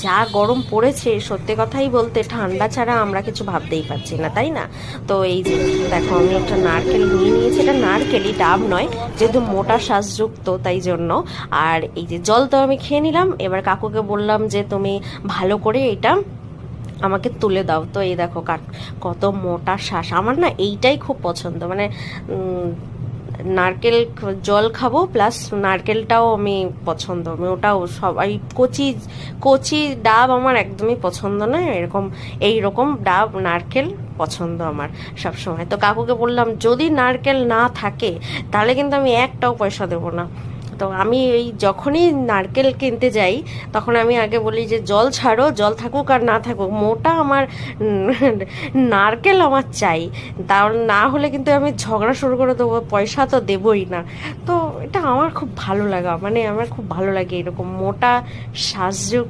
যা গরম পড়েছে সত্যি কথাই বলতে ঠান্ডা ছাড়া আমরা কিছু ভাবতেই পারছি না, তাই না? তো এই যে দেখো আমি একটা নারকেল নিয়ে নিয়েছি, এটা নারকেলই, ডাব নয়, যেহেতু মোটা শ্বাসযুক্ত তাই জন্য। আর এই যে জল তো আমি খেয়ে নিলাম, এবার কাকুকে বললাম যে তুমি ভালো করে এটা আমাকে তুলে দাও। তো এই দেখো কত মোটা শ্বাস, আমার না এইটাই খুব পছন্দ, মানে নারকেল জল খাবো প্লাস নারকেলটাও আমি পছন্দ, আমি ওটাও সবাই কচি কচি ডাব আমার একদমই পছন্দ নয়, এরকম এইরকম ডাব নারকেল পছন্দ আমার সব সময়। তো কাকুকে বললাম যদি নারকেল না থাকে তাহলে কিন্তু আমি একটাও পয়সা দেবো না। তো আমি এই যখনই নারকেল কিনতে যাই তখন আমি আগে বলি যে জল ছাড়ো, জল থাকুক আর না থাকুক, মোটা আমার নারকেল আমার চাই, তাহলে না হলে কিন্তু আমি ঝগড়া শুরু করে দেবো, পয়সা তো দেবই না। তো এটা আমার খুব ভালো লাগা, মানে আমার খুব ভালো লাগে এরকম মোটা শ্বাসযুক্ত